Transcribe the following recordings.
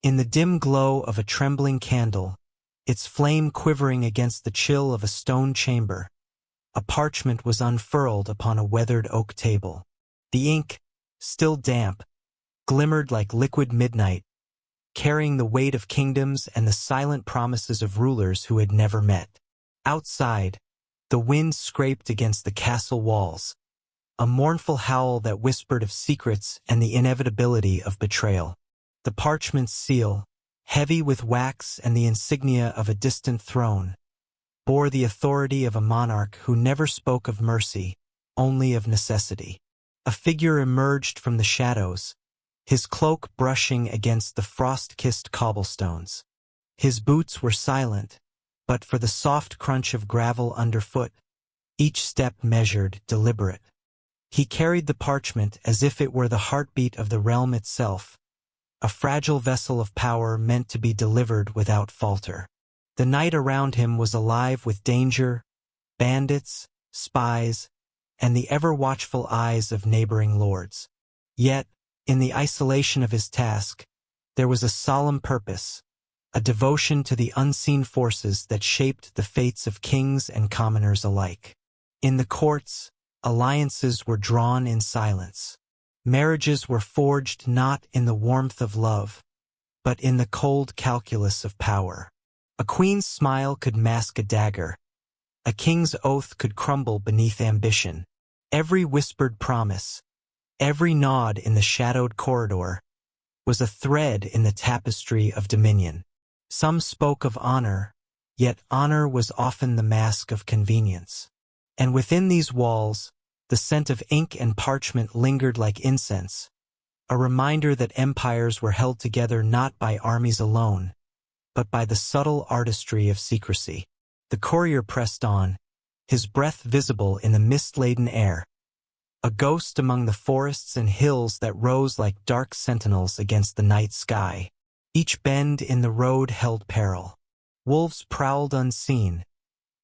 In the dim glow of a trembling candle, its flame quivering against the chill of a stone chamber, a parchment was unfurled upon a weathered oak table. The ink, still damp, glimmered like liquid midnight, carrying the weight of kingdoms and the silent promises of rulers who had never met. Outside, the wind scraped against the castle walls, a mournful howl that whispered of secrets and the inevitability of betrayal. The parchment's seal, heavy with wax and the insignia of a distant throne, bore the authority of a monarch who never spoke of mercy, only of necessity. A figure emerged from the shadows, his cloak brushing against the frost-kissed cobblestones. His boots were silent, but for the soft crunch of gravel underfoot, each step measured, deliberate. He carried the parchment as if it were the heartbeat of the realm itself, a fragile vessel of power meant to be delivered without falter. The night around him was alive with danger, bandits, spies, and the ever-watchful eyes of neighboring lords. Yet, in the isolation of his task, there was a solemn purpose, a devotion to the unseen forces that shaped the fates of kings and commoners alike. In the courts, alliances were drawn in silence. Marriages were forged not in the warmth of love, but in the cold calculus of power. A queen's smile could mask a dagger. A king's oath could crumble beneath ambition. Every whispered promise, every nod in the shadowed corridor, was a thread in the tapestry of dominion. Some spoke of honor, yet honor was often the mask of convenience. And within these walls, the scent of ink and parchment lingered like incense, a reminder that empires were held together not by armies alone, but by the subtle artistry of secrecy. The courier pressed on, his breath visible in the mist-laden air, a ghost among the forests and hills that rose like dark sentinels against the night sky. Each bend in the road held peril. Wolves prowled unseen,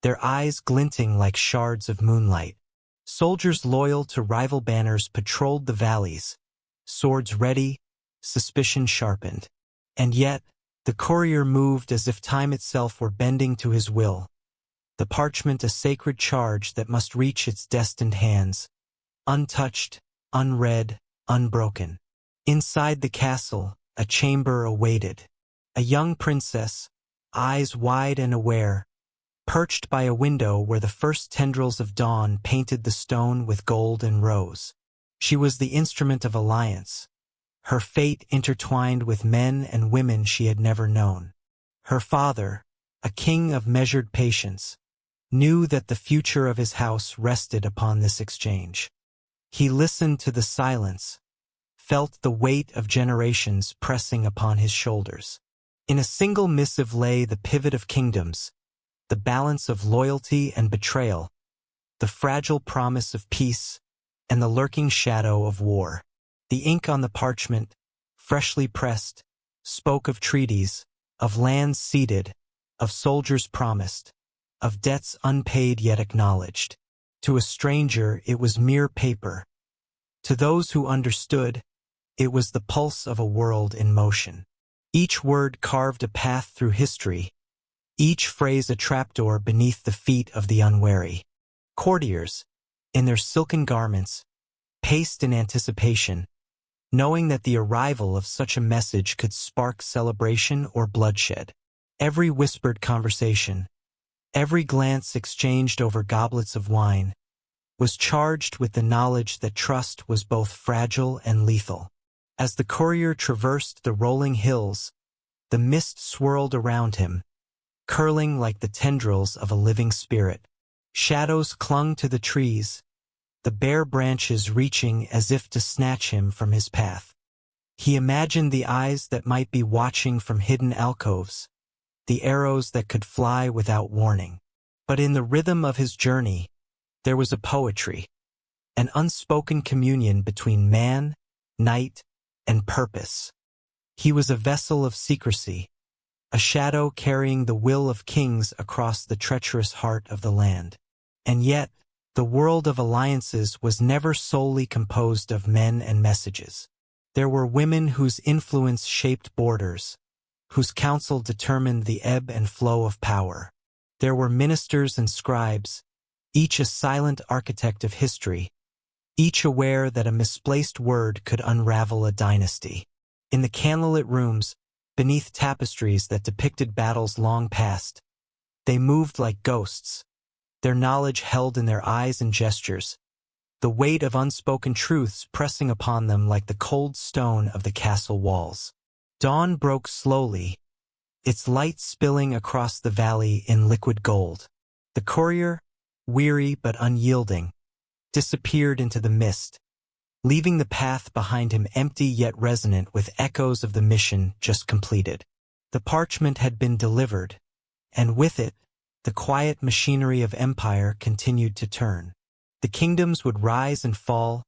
their eyes glinting like shards of moonlight. Soldiers loyal to rival banners patrolled the valleys, swords ready, suspicion sharpened. And yet, the courier moved as if time itself were bending to his will, the parchment a sacred charge that must reach its destined hands, untouched, unread, unbroken. Inside the castle, a chamber awaited. A young princess, eyes wide and aware, perched by a window where the first tendrils of dawn painted the stone with gold and rose. She was the instrument of alliance, her fate intertwined with men and women she had never known. Her father, a king of measured patience, knew that the future of his house rested upon this exchange. He listened to the silence, felt the weight of generations pressing upon his shoulders. In a single missive lay the pivot of kingdoms, the balance of loyalty and betrayal, the fragile promise of peace, and the lurking shadow of war. The ink on the parchment, freshly pressed, spoke of treaties, of lands ceded, of soldiers promised, of debts unpaid yet acknowledged. To a stranger it was mere paper. To those who understood, it was the pulse of a world in motion. Each word carved a path through history, each phrase a trapdoor beneath the feet of the unwary. Courtiers, in their silken garments, paced in anticipation, knowing that the arrival of such a message could spark celebration or bloodshed. Every whispered conversation, every glance exchanged over goblets of wine, was charged with the knowledge that trust was both fragile and lethal. As the courier traversed the rolling hills, the mist swirled around him, curling like the tendrils of a living spirit. Shadows clung to the trees, the bare branches reaching as if to snatch him from his path. He imagined the eyes that might be watching from hidden alcoves, the arrows that could fly without warning. But in the rhythm of his journey, there was a poetry, an unspoken communion between man, night, and purpose. He was a vessel of secrecy, a shadow carrying the will of kings across the treacherous heart of the land. And yet, the world of alliances was never solely composed of men and messages. There were women whose influence shaped borders, whose counsel determined the ebb and flow of power. There were ministers and scribes, each a silent architect of history, each aware that a misplaced word could unravel a dynasty. In the candlelit rooms, beneath tapestries that depicted battles long past, they moved like ghosts, their knowledge held in their eyes and gestures, the weight of unspoken truths pressing upon them like the cold stone of the castle walls. Dawn broke slowly, its light spilling across the valley in liquid gold. The courier, weary but unyielding, disappeared into the mist, leaving the path behind him empty yet resonant with echoes of the mission just completed. The parchment had been delivered, and with it, the quiet machinery of empire continued to turn. The kingdoms would rise and fall,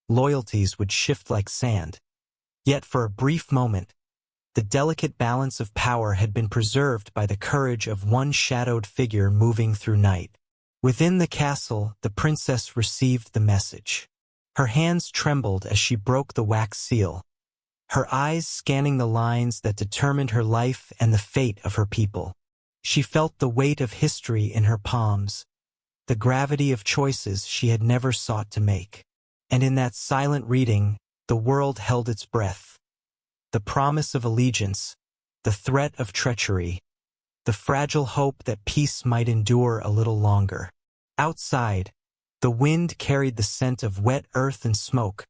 loyalties would shift like sand. Yet for a brief moment, the delicate balance of power had been preserved by the courage of one shadowed figure moving through night. Within the castle, the princess received the message. Her hands trembled as she broke the wax seal, her eyes scanning the lines that determined her life and the fate of her people. She felt the weight of history in her palms, the gravity of choices she had never sought to make. And in that silent reading, the world held its breath. The promise of allegiance, the threat of treachery, the fragile hope that peace might endure a little longer. Outside, the wind carried the scent of wet earth and smoke,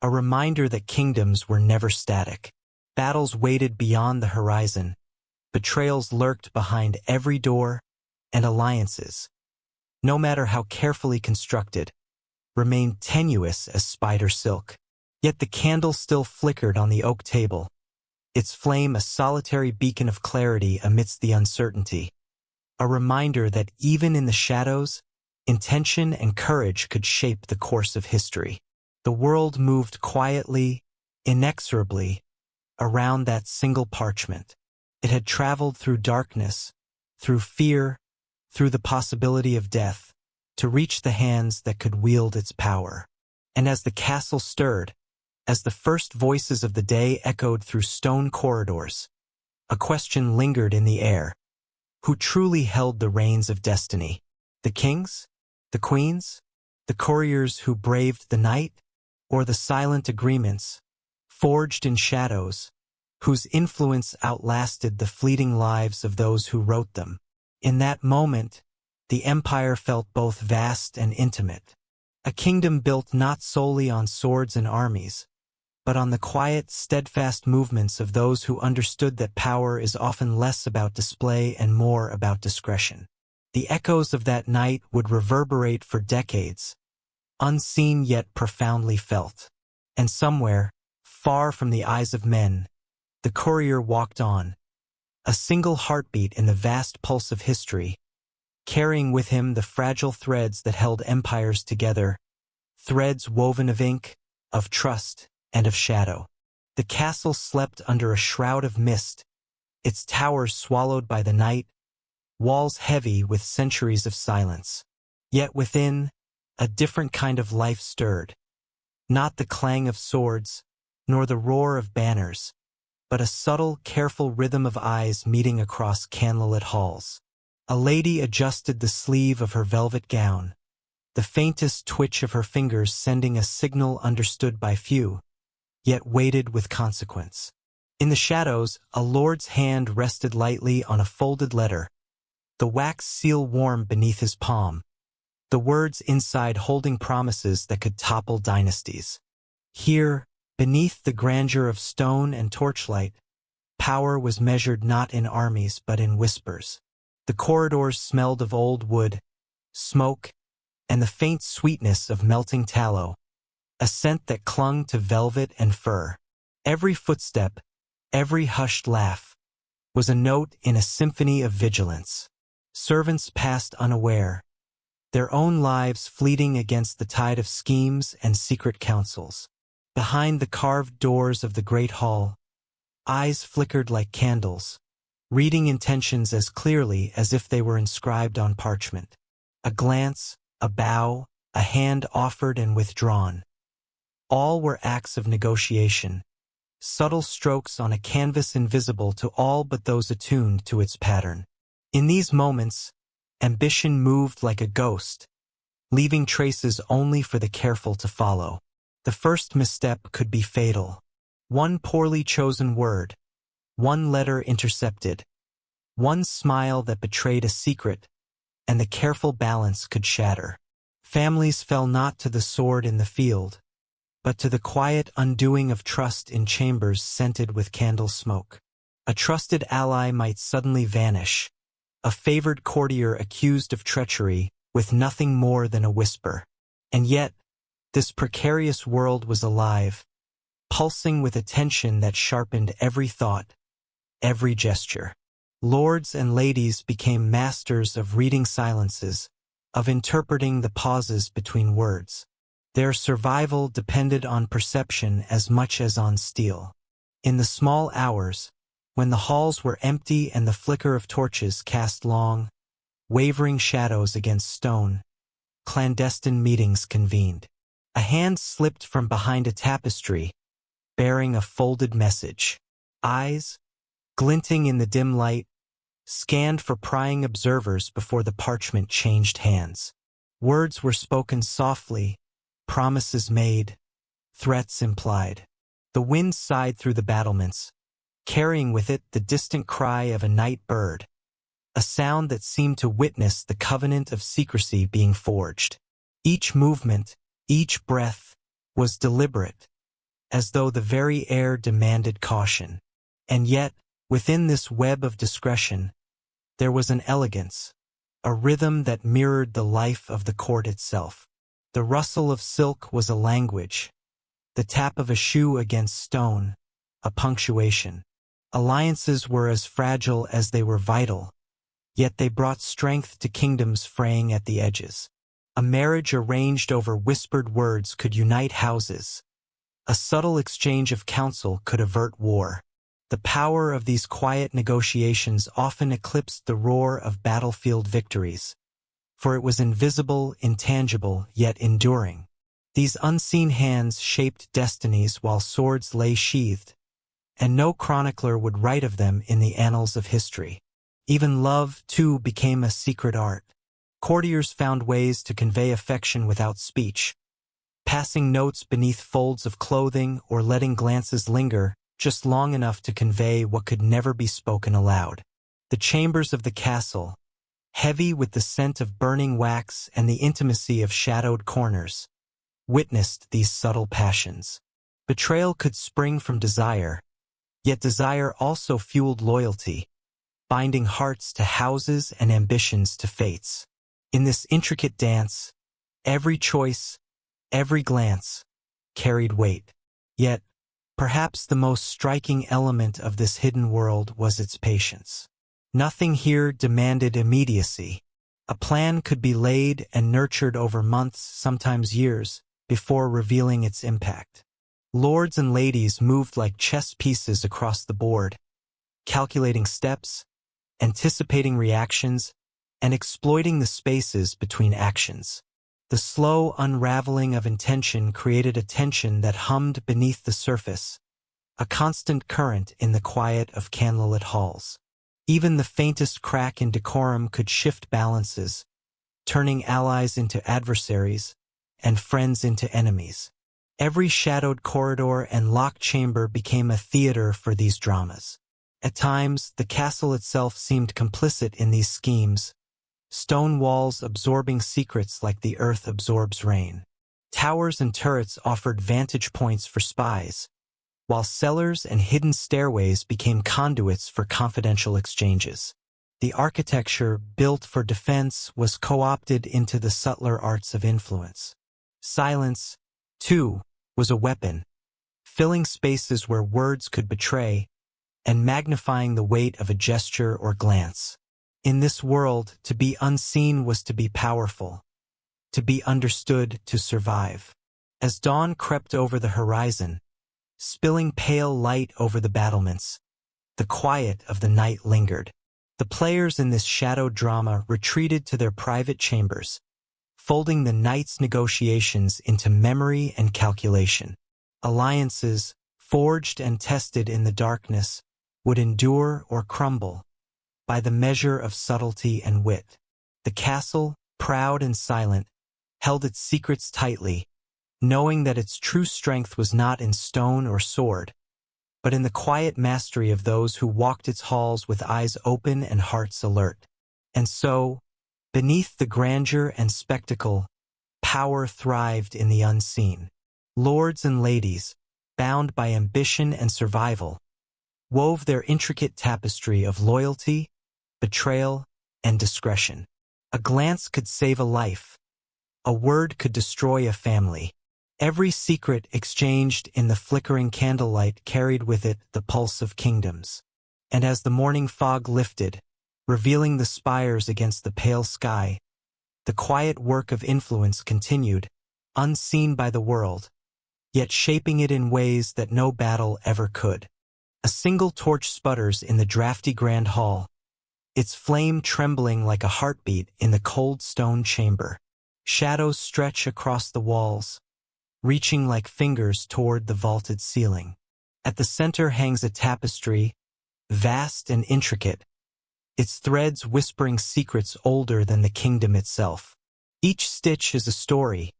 a reminder that kingdoms were never static. Battles waited beyond the horizon, betrayals lurked behind every door, and alliances, no matter how carefully constructed, remained tenuous as spider silk. Yet the candle still flickered on the oak table, its flame a solitary beacon of clarity amidst the uncertainty, a reminder that even in the shadows, intention and courage could shape the course of history. The world moved quietly, inexorably, around that single parchment. It had traveled through darkness, through fear, through the possibility of death, to reach the hands that could wield its power. And as the castle stirred, as the first voices of the day echoed through stone corridors, a question lingered in the air. Who truly held the reins of destiny? The kings? The queens? The couriers who braved the night? Or the silent agreements, forged in shadows, whose influence outlasted the fleeting lives of those who wrote them? In that moment, the empire felt both vast and intimate. A kingdom built not solely on swords and armies, but on the quiet, steadfast movements of those who understood that power is often less about display and more about discretion. The echoes of that night would reverberate for decades, unseen yet profoundly felt. And somewhere, far from the eyes of men, the courier walked on, a single heartbeat in the vast pulse of history, carrying with him the fragile threads that held empires together, threads woven of ink, of trust, and of shadow. The castle slept under a shroud of mist, its towers swallowed by the night, walls heavy with centuries of silence. Yet within, a different kind of life stirred. Not the clang of swords, nor the roar of banners, but a subtle, careful rhythm of eyes meeting across candlelit halls. A lady adjusted the sleeve of her velvet gown, the faintest twitch of her fingers sending a signal understood by few, yet weighted with consequence. In the shadows, a lord's hand rested lightly on a folded letter, the wax seal warm beneath his palm, the words inside holding promises that could topple dynasties. Here, beneath the grandeur of stone and torchlight, power was measured not in armies but in whispers. The corridors smelled of old wood, smoke, and the faint sweetness of melting tallow, a scent that clung to velvet and fur. Every footstep, every hushed laugh, was a note in a symphony of vigilance. Servants passed unaware, their own lives fleeting against the tide of schemes and secret counsels. Behind the carved doors of the great hall, eyes flickered like candles, reading intentions as clearly as if they were inscribed on parchment. A glance, a bow, a hand offered and withdrawn. All were acts of negotiation, subtle strokes on a canvas invisible to all but those attuned to its pattern. In these moments, ambition moved like a ghost, leaving traces only for the careful to follow. The first misstep could be fatal. One poorly chosen word, one letter intercepted, one smile that betrayed a secret, and the careful balance could shatter. Families fell not to the sword in the field, but to the quiet undoing of trust in chambers scented with candle smoke. A trusted ally might suddenly vanish, a favored courtier accused of treachery with nothing more than a whisper. And yet, this precarious world was alive, pulsing with a tension that sharpened every thought, every gesture. Lords and ladies became masters of reading silences, of interpreting the pauses between words. Their survival depended on perception as much as on steel. In the small hours, when the halls were empty and the flicker of torches cast long, wavering shadows against stone, clandestine meetings convened. A hand slipped from behind a tapestry, bearing a folded message. Eyes, glinting in the dim light, scanned for prying observers before the parchment changed hands. Words were spoken softly, promises made, threats implied. The wind sighed through the battlements, carrying with it the distant cry of a night bird, a sound that seemed to witness the covenant of secrecy being forged. Each movement, each breath, was deliberate, as though the very air demanded caution. And yet, within this web of discretion, there was an elegance, a rhythm that mirrored the life of the court itself. The rustle of silk was a language, the tap of a shoe against stone, a punctuation. Alliances were as fragile as they were vital, yet they brought strength to kingdoms fraying at the edges. A marriage arranged over whispered words could unite houses. A subtle exchange of counsel could avert war. The power of these quiet negotiations often eclipsed the roar of battlefield victories, for it was invisible, intangible, yet enduring. These unseen hands shaped destinies while swords lay sheathed, and no chronicler would write of them in the annals of history. Even love, too, became a secret art. Courtiers found ways to convey affection without speech, passing notes beneath folds of clothing or letting glances linger just long enough to convey what could never be spoken aloud. The chambers of the castle, heavy with the scent of burning wax and the intimacy of shadowed corners, witnessed these subtle passions. Betrayal could spring from desire, yet desire also fueled loyalty, binding hearts to houses and ambitions to fates. In this intricate dance, every choice, every glance, carried weight. Yet, perhaps the most striking element of this hidden world was its patience. Nothing here demanded immediacy. A plan could be laid and nurtured over months, sometimes years, before revealing its impact. Lords and ladies moved like chess pieces across the board, calculating steps, anticipating reactions, and exploiting the spaces between actions. The slow unraveling of intention created a tension that hummed beneath the surface, a constant current in the quiet of candlelit halls. Even the faintest crack in decorum could shift balances, turning allies into adversaries and friends into enemies. Every shadowed corridor and locked chamber became a theater for these dramas. At times, the castle itself seemed complicit in these schemes, stone walls absorbing secrets like the earth absorbs rain. Towers and turrets offered vantage points for spies, while cellars and hidden stairways became conduits for confidential exchanges. The architecture, built for defense, was co-opted into the subtler arts of influence. Silence, too, was a weapon, filling spaces where words could betray, and magnifying the weight of a gesture or glance. In this world, to be unseen was to be powerful, to be understood to survive. As dawn crept over the horizon, spilling pale light over the battlements, the quiet of the night lingered. The players in this shadowed drama retreated to their private chambers, folding the night's negotiations into memory and calculation. Alliances, forged and tested in the darkness, would endure or crumble by the measure of subtlety and wit. The castle, proud and silent, held its secrets tightly, knowing that its true strength was not in stone or sword, but in the quiet mastery of those who walked its halls with eyes open and hearts alert. And so, beneath the grandeur and spectacle, power thrived in the unseen. Lords and ladies, bound by ambition and survival, wove their intricate tapestry of loyalty, betrayal, and discretion. A glance could save a life. A word could destroy a family. Every secret exchanged in the flickering candlelight carried with it the pulse of kingdoms. And as the morning fog lifted, revealing the spires against the pale sky, the quiet work of influence continued, unseen by the world, yet shaping it in ways that no battle ever could. A single torch sputters in the drafty grand hall, its flame trembling like a heartbeat in the cold stone chamber. Shadows stretch across the walls, reaching like fingers toward the vaulted ceiling. At the center hangs a tapestry, vast and intricate, its threads whispering secrets older than the kingdom itself. Each stitch is a story,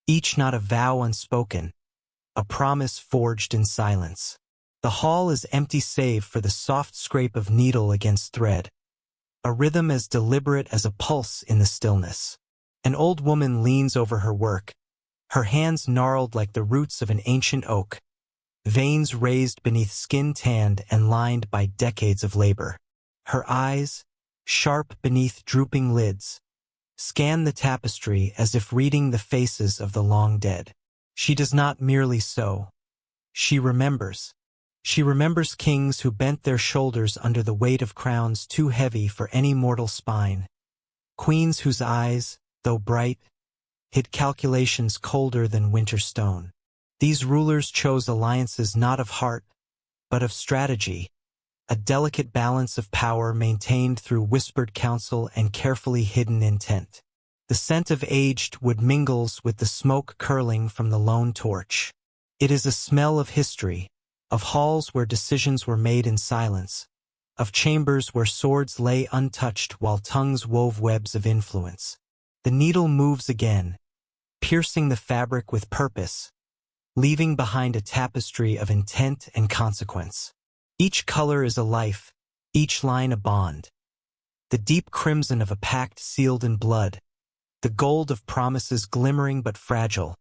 each knot a vow unspoken, a promise forged in silence. The hall is empty save for the soft scrape of needle against thread, a rhythm as deliberate as a pulse in the stillness. An old woman leans over her work, her hands gnarled like the roots of an ancient oak, veins raised beneath skin tanned and lined by decades of labor. Her eyes, sharp beneath drooping lids, scan the tapestry as if reading the faces of the long dead. She does not merely sew. She remembers. She remembers kings who bent their shoulders under the weight of crowns too heavy for any mortal spine, queens whose eyes, though bright, hid calculations colder than winter stone. These rulers chose alliances not of heart, but of strategy, a delicate balance of power maintained through whispered counsel and carefully hidden intent. The scent of aged wood mingles with the smoke curling from the lone torch. It is a smell of history, of halls where decisions were made in silence, of chambers where swords lay untouched while tongues wove webs of influence. The needle moves again, piercing the fabric with purpose, leaving behind a tapestry of intent and consequence. Each color is a life, each line a bond. The deep crimson of a pact sealed in blood, the gold of promises glimmering but fragile,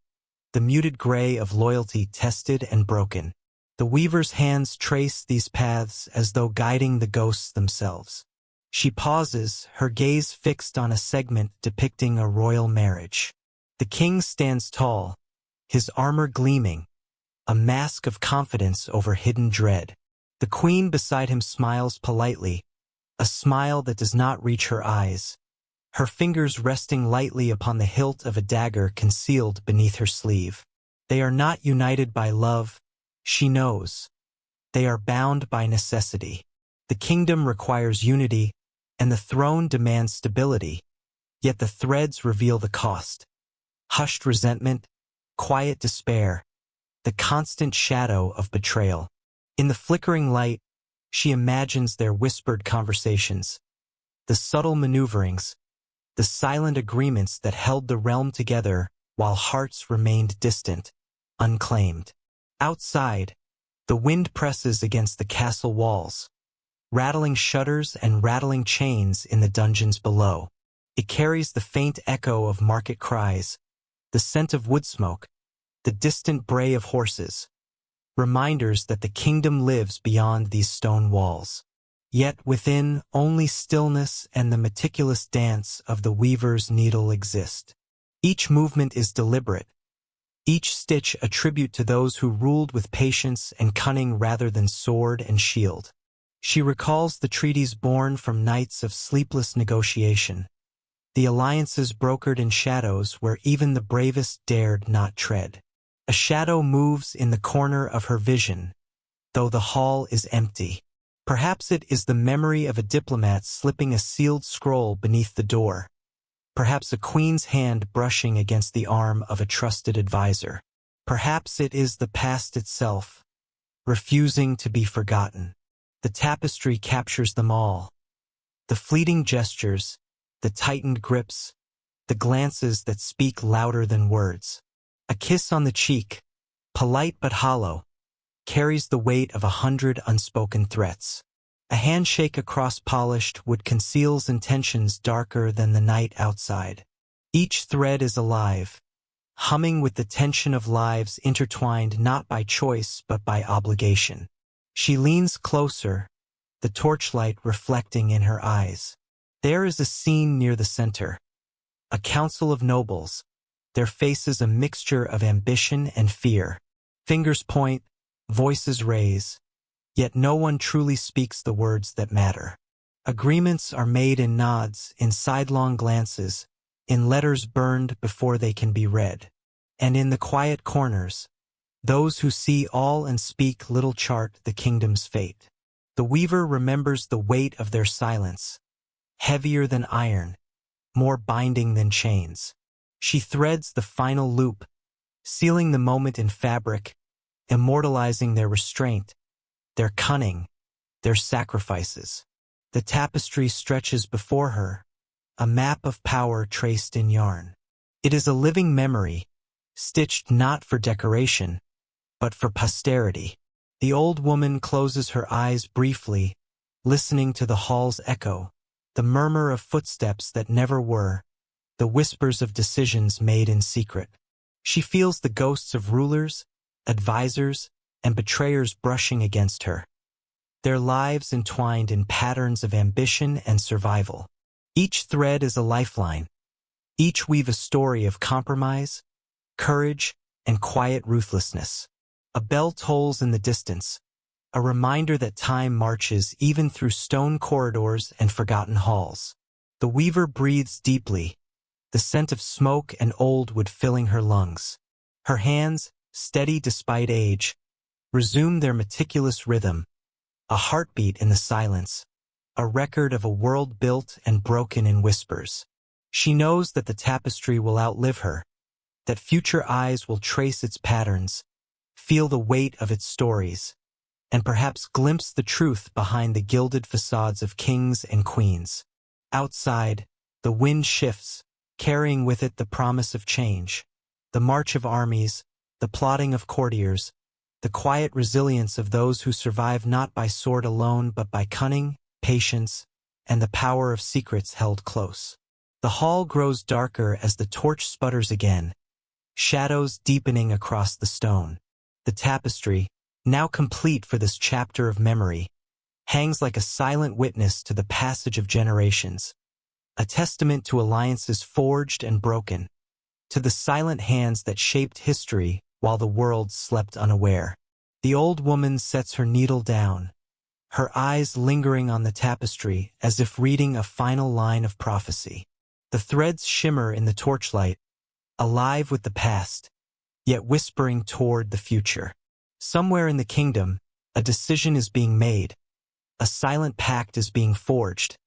the muted gray of loyalty tested and broken. The weaver's hands trace these paths as though guiding the ghosts themselves. She pauses, her gaze fixed on a segment depicting a royal marriage. The king stands tall, his armor gleaming, a mask of confidence over hidden dread. The queen beside him smiles politely, a smile that does not reach her eyes, her fingers resting lightly upon the hilt of a dagger concealed beneath her sleeve. They are not united by love, she knows. They are bound by necessity. The kingdom requires unity, and the throne demands stability, yet the threads reveal the cost. Hushed resentment, quiet despair, the constant shadow of betrayal. In the flickering light, she imagines their whispered conversations, the subtle maneuverings, the silent agreements that held the realm together while hearts remained distant, unclaimed. Outside, the wind presses against the castle walls, rattling shutters and rattling chains in the dungeons below. It carries the faint echo of market cries, the scent of wood smoke, the distant bray of horses, reminders that the kingdom lives beyond these stone walls. Yet within, only stillness and the meticulous dance of the weaver's needle exist. Each movement is deliberate, each stitch a tribute to those who ruled with patience and cunning rather than sword and shield. She recalls the treaties born from nights of sleepless negotiation, the alliances brokered in shadows where even the bravest dared not tread. A shadow moves in the corner of her vision, though the hall is empty. Perhaps it is the memory of a diplomat slipping a sealed scroll beneath the door. Perhaps a queen's hand brushing against the arm of a trusted advisor. Perhaps it is the past itself, refusing to be forgotten. The tapestry captures them all. The fleeting gestures, the tightened grips, the glances that speak louder than words. A kiss on the cheek, polite but hollow, carries the weight of 100 unspoken threats. A handshake across polished wood conceals intentions darker than the night outside. Each thread is alive, humming with the tension of lives intertwined not by choice but by obligation. She leans closer, the torchlight reflecting in her eyes. There is a scene near the center. A council of nobles, their faces a mixture of ambition and fear. Fingers point, voices raise, yet no one truly speaks the words that matter. Agreements are made in nods, in sidelong glances, in letters burned before they can be read. And in the quiet corners, those who see all and speak little chart the kingdom's fate. The weaver remembers the weight of their silence, heavier than iron, more binding than chains. She threads the final loop, sealing the moment in fabric, immortalizing their restraint, their cunning, their sacrifices. The tapestry stretches before her, a map of power traced in yarn. It is a living memory, stitched not for decoration, but for posterity. The old woman closes her eyes briefly, listening to the hall's echo, the murmur of footsteps that never were, the whispers of decisions made in secret. She feels the ghosts of rulers, advisors, and betrayers brushing against her, their lives entwined in patterns of ambition and survival. Each thread is a lifeline, each weave a story of compromise, courage, and quiet ruthlessness. A bell tolls in the distance, a reminder that time marches even through stone corridors and forgotten halls. The weaver breathes deeply, the scent of smoke and old wood filling her lungs. Her hands, steady despite age, resume their meticulous rhythm, a heartbeat in the silence, a record of a world built and broken in whispers. She knows that the tapestry will outlive her, that future eyes will trace its patterns, feel the weight of its stories, and perhaps glimpse the truth behind the gilded facades of kings and queens. Outside, the wind shifts, carrying with it the promise of change, the march of armies, the plodding of courtiers, the quiet resilience of those who survive not by sword alone but by cunning, patience, and the power of secrets held close. The hall grows darker as the torch sputters again, shadows deepening across the stone. The tapestry, now complete for this chapter of memory, hangs like a silent witness to the passage of generations, a testament to alliances forged and broken, to the silent hands that shaped history while the world slept unaware. The old woman sets her needle down, her eyes lingering on the tapestry as if reading a final line of prophecy. The threads shimmer in the torchlight, alive with the past, yet whispering toward the future. Somewhere in the kingdom, a decision is being made, a silent pact is being forged,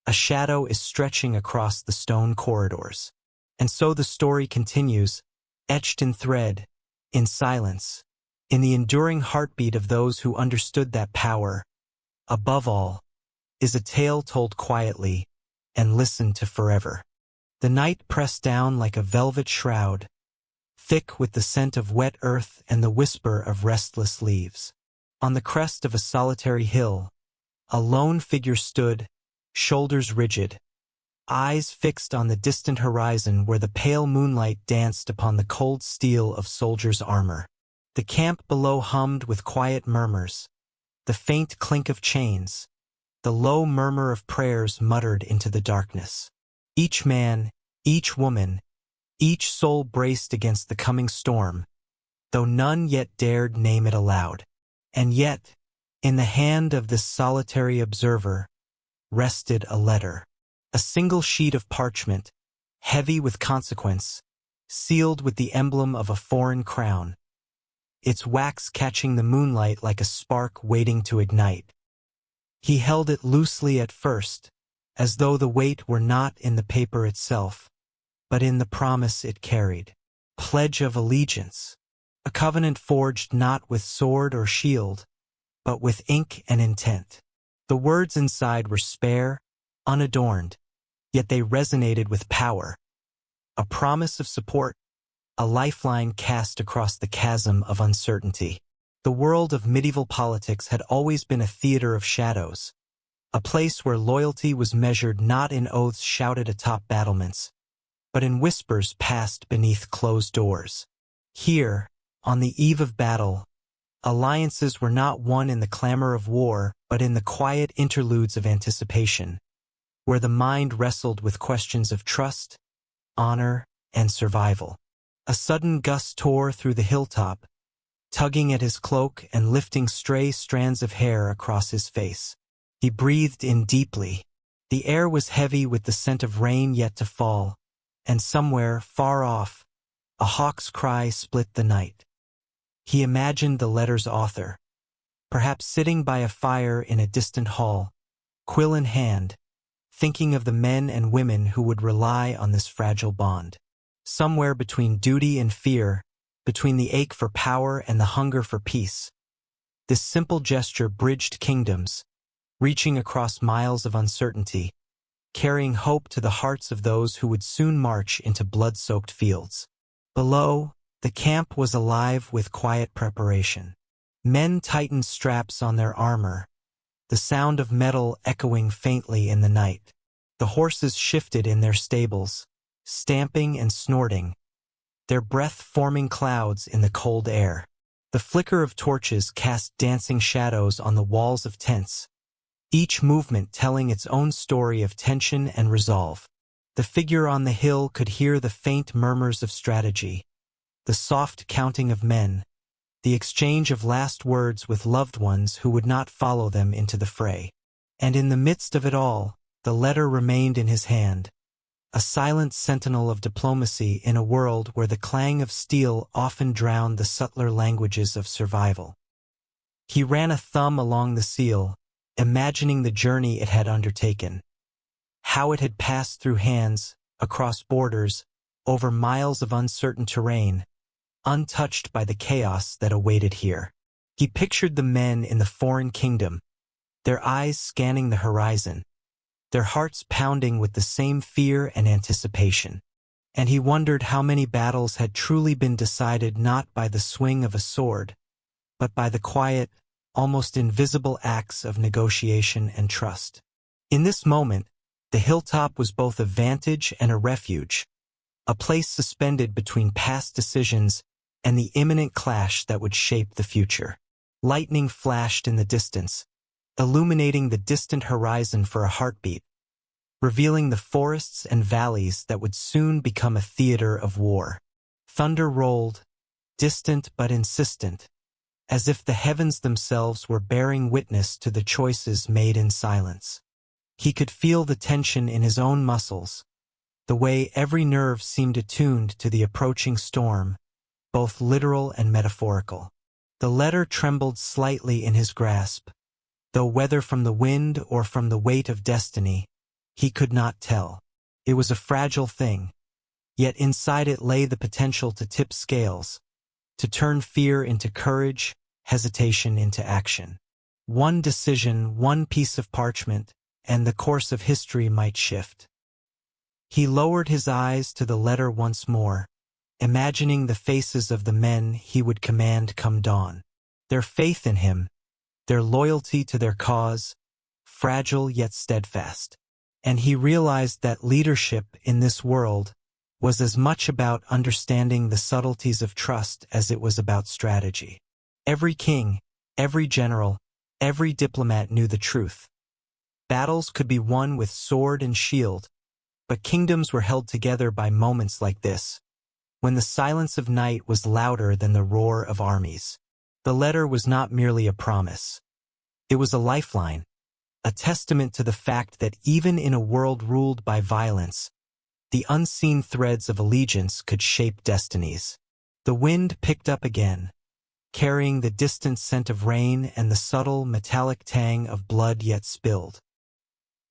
a shadow is stretching across the stone corridors. And so the story continues, etched in thread, in silence, in the enduring heartbeat of those who understood that power, above all, is a tale told quietly and listened to forever. The night pressed down like a velvet shroud, thick with the scent of wet earth and the whisper of restless leaves. On the crest of a solitary hill, a lone figure stood, shoulders rigid, eyes fixed on the distant horizon where the pale moonlight danced upon the cold steel of soldiers' armor. The camp below hummed with quiet murmurs, the faint clink of chains, the low murmur of prayers muttered into the darkness. Each man, each woman, each soul braced against the coming storm, though none yet dared name it aloud. And yet, in the hand of this solitary observer, rested a letter. A single sheet of parchment, heavy with consequence, sealed with the emblem of a foreign crown, its wax catching the moonlight like a spark waiting to ignite. He held it loosely at first, as though the weight were not in the paper itself, but in the promise it carried. Pledge of allegiance. a covenant forged not with sword or shield, but with ink and intent. The words inside were spare, unadorned, yet they resonated with power, a promise of support, a lifeline cast across the chasm of uncertainty. The world of medieval politics had always been a theater of shadows, a place where loyalty was measured not in oaths shouted atop battlements, but in whispers passed beneath closed doors. Here, on the eve of battle, alliances were not won in the clamor of war, but in the quiet interludes of anticipation, where the mind wrestled with questions of trust, honor, and survival. A sudden gust tore through the hilltop, tugging at his cloak and lifting stray strands of hair across his face. He breathed in deeply. The air was heavy with the scent of rain yet to fall, and somewhere, far off, a hawk's cry split the night. He imagined the letter's author, perhaps sitting by a fire in a distant hall, quill in hand, thinking of the men and women who would rely on this fragile bond. Somewhere between duty and fear, between the ache for power and the hunger for peace, this simple gesture bridged kingdoms, reaching across miles of uncertainty, carrying hope to the hearts of those who would soon march into blood-soaked fields. Below, the camp was alive with quiet preparation. Men tightened straps on their armor, the sound of metal echoing faintly in the night. The horses shifted in their stables, stamping and snorting, their breath forming clouds in the cold air. The flicker of torches cast dancing shadows on the walls of tents, each movement telling its own story of tension and resolve. The figure on the hill could hear the faint murmurs of strategy, the soft counting of men, the exchange of last words with loved ones who would not follow them into the fray. And in the midst of it all, the letter remained in his hand, a silent sentinel of diplomacy in a world where the clang of steel often drowned the subtler languages of survival. He ran a thumb along the seal, imagining the journey it had undertaken, how it had passed through hands, across borders, over miles of uncertain terrain, untouched by the chaos that awaited here. He pictured the men in the foreign kingdom, their eyes scanning the horizon, their hearts pounding with the same fear and anticipation. And he wondered how many battles had truly been decided not by the swing of a sword, but by the quiet, almost invisible acts of negotiation and trust. In this moment, the hilltop was both a vantage and a refuge, a place suspended between past decisions and the imminent clash that would shape the future. Lightning flashed in the distance, illuminating the distant horizon for a heartbeat, revealing the forests and valleys that would soon become a theater of war. Thunder rolled, distant but insistent, as if the heavens themselves were bearing witness to the choices made in silence. He could feel the tension in his own muscles, the way every nerve seemed attuned to the approaching storm, both literal and metaphorical. The letter trembled slightly in his grasp, though whether from the wind or from the weight of destiny, he could not tell. It was a fragile thing, yet inside it lay the potential to tip scales, to turn fear into courage, hesitation into action. One decision, one piece of parchment, and the course of history might shift. He lowered his eyes to the letter once more, imagining the faces of the men he would command come dawn. Their faith in him, their loyalty to their cause, fragile yet steadfast. And he realized that leadership in this world was as much about understanding the subtleties of trust as it was about strategy. Every king, every general, every diplomat knew the truth. Battles could be won with sword and shield, but kingdoms were held together by moments like this, when the silence of night was louder than the roar of armies. The letter was not merely a promise. It was a lifeline, a testament to the fact that even in a world ruled by violence, the unseen threads of allegiance could shape destinies. The wind picked up again, carrying the distant scent of rain and the subtle metallic tang of blood yet spilled.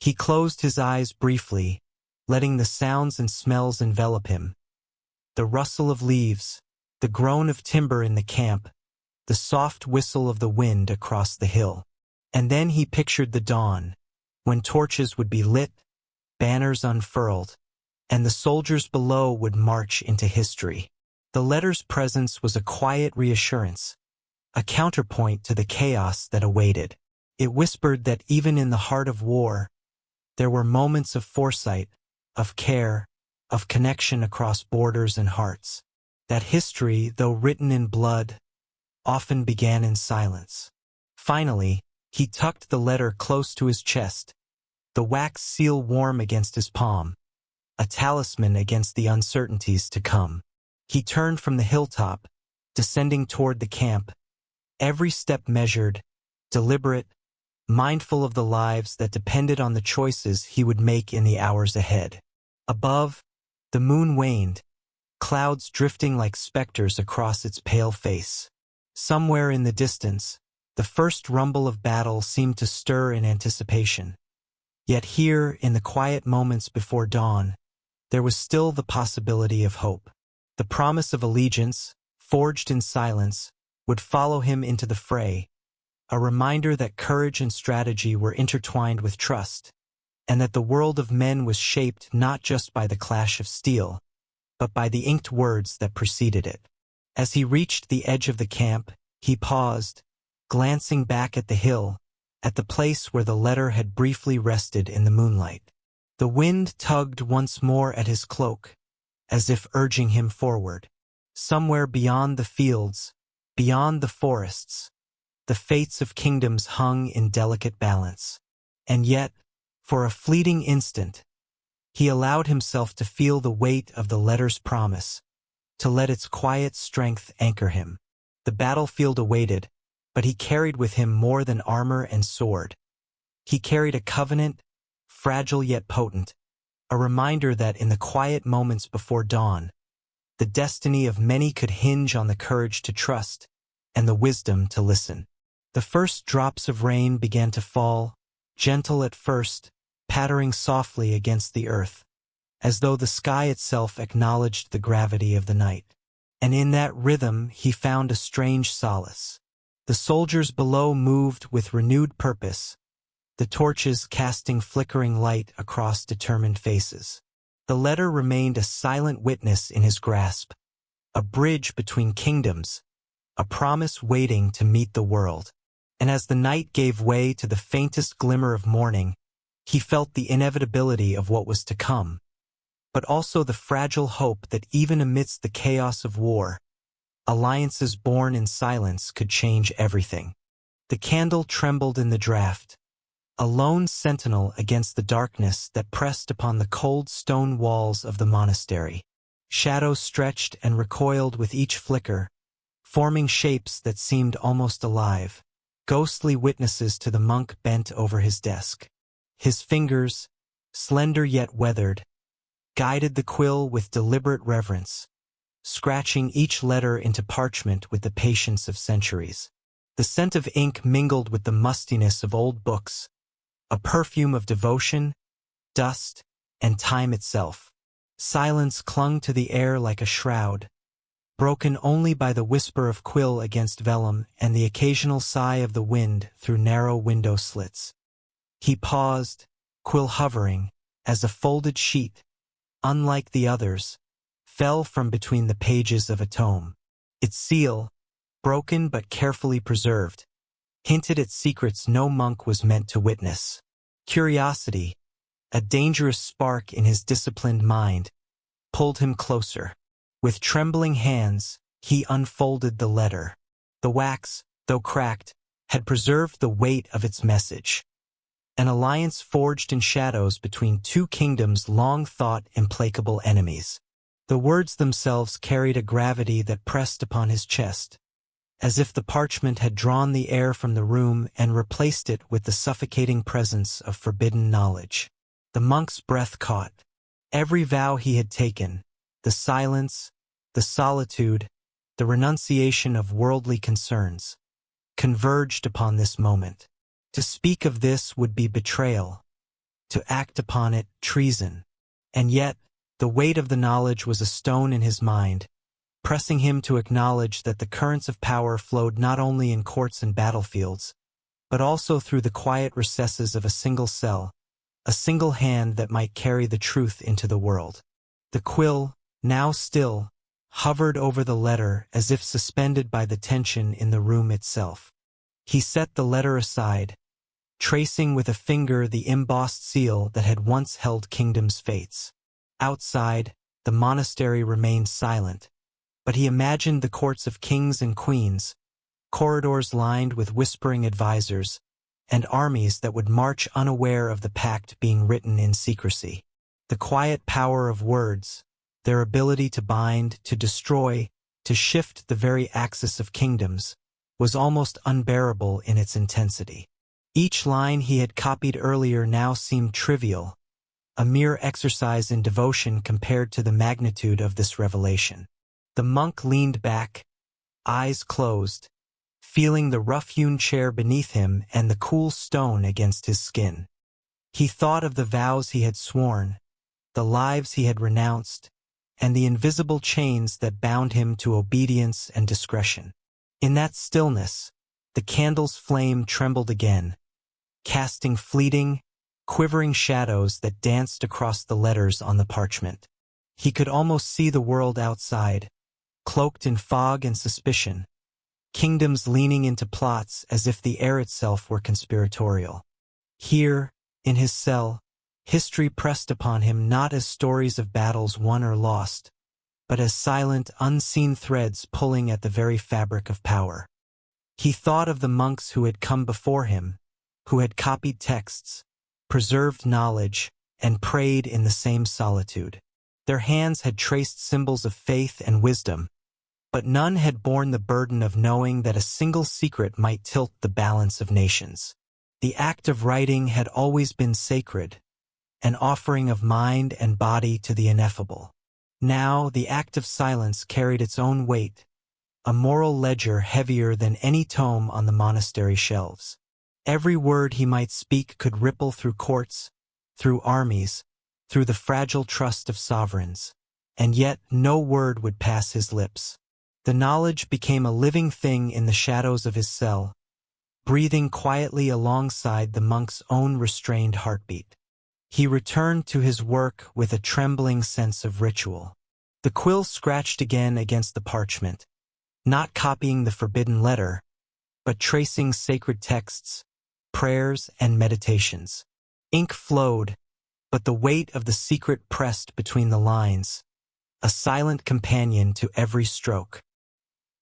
He closed his eyes briefly, letting the sounds and smells envelop him. The rustle of leaves, the groan of timber in the camp, the soft whistle of the wind across the hill. And then he pictured the dawn, when torches would be lit, banners unfurled, and the soldiers below would march into history. The letter's presence was a quiet reassurance, a counterpoint to the chaos that awaited. It whispered that even in the heart of war, there were moments of foresight, of care, of connection across borders and hearts. That history, though written in blood, often began in silence. Finally, he tucked the letter close to his chest, the wax seal warm against his palm, a talisman against the uncertainties to come. He turned from the hilltop, descending toward the camp, every step measured, deliberate, mindful of the lives that depended on the choices he would make in the hours ahead. Above, the moon waned, clouds drifting like specters across its pale face. Somewhere in the distance, the first rumble of battle seemed to stir in anticipation. Yet here, in the quiet moments before dawn, there was still the possibility of hope. The promise of allegiance, forged in silence, would follow him into the fray, a reminder that courage and strategy were intertwined with trust, and that the world of men was shaped not just by the clash of steel, but by the inked words that preceded it. As he reached the edge of the camp, he paused, glancing back at the hill, at the place where the letter had briefly rested in the moonlight. The wind tugged once more at his cloak, as if urging him forward. Somewhere beyond the fields, beyond the forests, the fates of kingdoms hung in delicate balance. And yet, for a fleeting instant, he allowed himself to feel the weight of the letter's promise, to let its quiet strength anchor him. The battlefield awaited, but he carried with him more than armor and sword. He carried a covenant, fragile yet potent, a reminder that in the quiet moments before dawn, the destiny of many could hinge on the courage to trust and the wisdom to listen. The first drops of rain began to fall, gentle at first, pattering softly against the earth, as though the sky itself acknowledged the gravity of the night. And in that rhythm he found a strange solace. The soldiers below moved with renewed purpose, the torches casting flickering light across determined faces. The letter remained a silent witness in his grasp, a bridge between kingdoms, a promise waiting to meet the world. And as the night gave way to the faintest glimmer of morning, he felt the inevitability of what was to come, but also the fragile hope that even amidst the chaos of war, alliances born in silence could change everything. The candle trembled in the draught, a lone sentinel against the darkness that pressed upon the cold stone walls of the monastery. Shadows stretched and recoiled with each flicker, forming shapes that seemed almost alive, ghostly witnesses to the monk bent over his desk. His fingers, slender yet weathered, guided the quill with deliberate reverence, scratching each letter into parchment with the patience of centuries. The scent of ink mingled with the mustiness of old books, a perfume of devotion, dust, and time itself. Silence clung to the air like a shroud, broken only by the whisper of quill against vellum and the occasional sigh of the wind through narrow window slits. He paused, quill hovering, as a folded sheet, unlike the others, fell from between the pages of a tome. Its seal, broken but carefully preserved, hinted at secrets no monk was meant to witness. Curiosity, a dangerous spark in his disciplined mind, pulled him closer. With trembling hands, he unfolded the letter. The wax, though cracked, had preserved the weight of its message. An alliance forged in shadows between two kingdoms long thought implacable enemies. The words themselves carried a gravity that pressed upon his chest, as if the parchment had drawn the air from the room and replaced it with the suffocating presence of forbidden knowledge. The monk's breath caught. Every vow he had taken, the silence, the solitude, the renunciation of worldly concerns, converged upon this moment. To speak of this would be betrayal, to act upon it treason. And yet, the weight of the knowledge was a stone in his mind, pressing him to acknowledge that the currents of power flowed not only in courts and battlefields, but also through the quiet recesses of a single cell, a single hand that might carry the truth into the world. The quill, now still, hovered over the letter as if suspended by the tension in the room itself. He set the letter aside, tracing with a finger the embossed seal that had once held kingdoms' fates. Outside, the monastery remained silent, but he imagined the courts of kings and queens, corridors lined with whispering advisors, and armies that would march unaware of the pact being written in secrecy. The quiet power of words, their ability to bind, to destroy, to shift the very axis of kingdoms, was almost unbearable in its intensity. Each line he had copied earlier now seemed trivial, a mere exercise in devotion compared to the magnitude of this revelation. The monk leaned back, eyes closed, feeling the rough-hewn chair beneath him and the cool stone against his skin. He thought of the vows he had sworn, the lives he had renounced, and the invisible chains that bound him to obedience and discretion. In that stillness, the candle's flame trembled again, casting fleeting, quivering shadows that danced across the letters on the parchment. He could almost see the world outside, cloaked in fog and suspicion, kingdoms leaning into plots as if the air itself were conspiratorial. Here, in his cell, history pressed upon him not as stories of battles won or lost, but as silent, unseen threads pulling at the very fabric of power. He thought of the monks who had come before him, who had copied texts, preserved knowledge, and prayed in the same solitude. Their hands had traced symbols of faith and wisdom, but none had borne the burden of knowing that a single secret might tilt the balance of nations. The act of writing had always been sacred, an offering of mind and body to the ineffable. Now the act of silence carried its own weight, a moral ledger heavier than any tome on the monastery shelves. Every word he might speak could ripple through courts, through armies, through the fragile trust of sovereigns, and yet no word would pass his lips. The knowledge became a living thing in the shadows of his cell, breathing quietly alongside the monk's own restrained heartbeat. He returned to his work with a trembling sense of ritual. The quill scratched again against the parchment, not copying the forbidden letter, but tracing sacred texts, prayers, and meditations. Ink flowed, but the weight of the secret pressed between the lines, a silent companion to every stroke.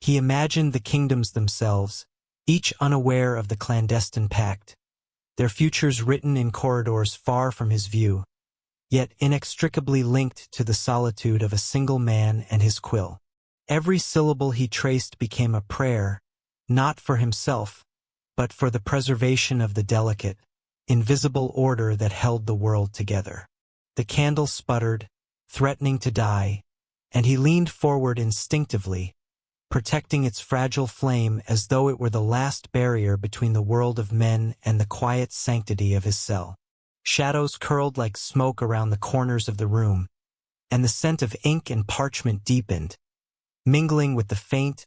He imagined the kingdoms themselves, each unaware of the clandestine pact, their futures written in corridors far from his view, yet inextricably linked to the solitude of a single man and his quill. Every syllable he traced became a prayer, not for himself, but for the preservation of the delicate, invisible order that held the world together. The candle sputtered, threatening to die, and he leaned forward instinctively, protecting its fragile flame as though it were the last barrier between the world of men and the quiet sanctity of his cell. Shadows curled like smoke around the corners of the room, and the scent of ink and parchment deepened, mingling with the faint,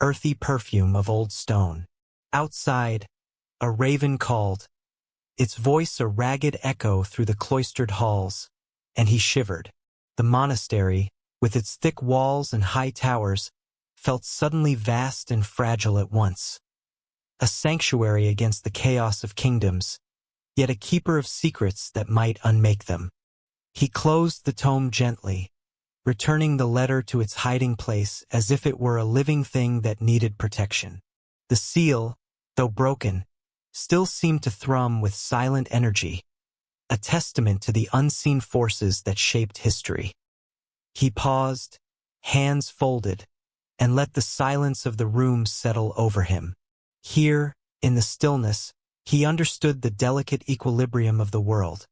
earthy perfume of old stone. Outside, a raven called, its voice a ragged echo through the cloistered halls, and he shivered. The monastery, with its thick walls and high towers, felt suddenly vast and fragile at once. A sanctuary against the chaos of kingdoms, yet a keeper of secrets that might unmake them. He closed the tome gently, returning the letter to its hiding place as if it were a living thing that needed protection. The seal, though broken, still seemed to thrum with silent energy, a testament to the unseen forces that shaped history. He paused, hands folded, and let the silence of the room settle over him. Here, in the stillness, he understood the delicate equilibrium of the world.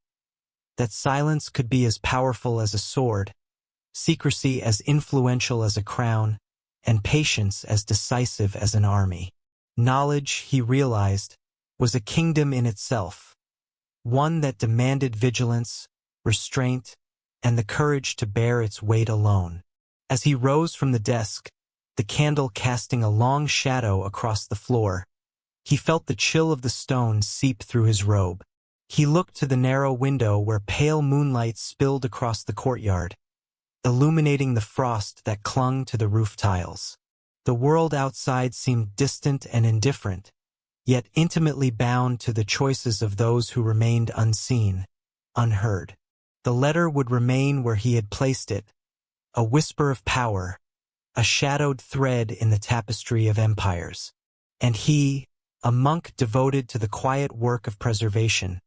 That silence could be as powerful as a sword, secrecy as influential as a crown, and patience as decisive as an army. Knowledge, he realized, was a kingdom in itself, one that demanded vigilance, restraint, and the courage to bear its weight alone. As he rose from the desk, the candle casting a long shadow across the floor, he felt the chill of the stone seep through his robe. He looked to the narrow window where pale moonlight spilled across the courtyard, illuminating the frost that clung to the roof tiles. The world outside seemed distant and indifferent, yet intimately bound to the choices of those who remained unseen, unheard. The letter would remain where he had placed it, a whisper of power, a shadowed thread in the tapestry of empires. And he, a monk devoted to the quiet work of preservation,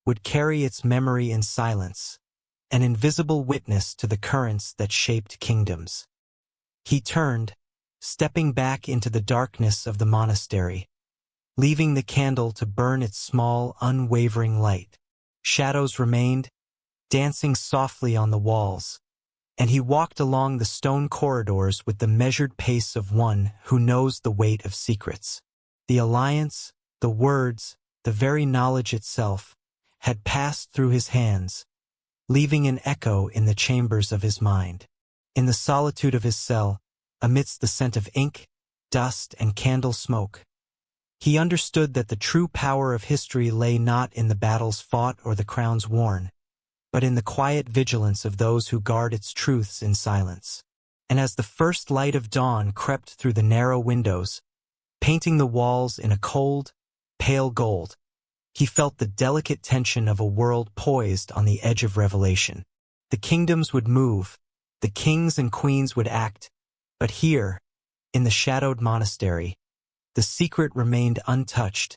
would carry its memory in silence, an invisible witness to the currents that shaped kingdoms. He turned, stepping back into the darkness of the monastery, leaving the candle to burn its small, unwavering light. Shadows remained, dancing softly on the walls, and he walked along the stone corridors with the measured pace of one who knows the weight of secrets. The alliance, the words, the very knowledge itself, had passed through his hands, leaving an echo in the chambers of his mind. In the solitude of his cell, amidst the scent of ink, dust, and candle smoke, he understood that the true power of history lay not in the battles fought or the crowns worn, but in the quiet vigilance of those who guard its truths in silence. And as the first light of dawn crept through the narrow windows, painting the walls in a cold, pale gold, he felt the delicate tension of a world poised on the edge of revelation. The kingdoms would move, the kings and queens would act, but here, in the shadowed monastery, the secret remained untouched,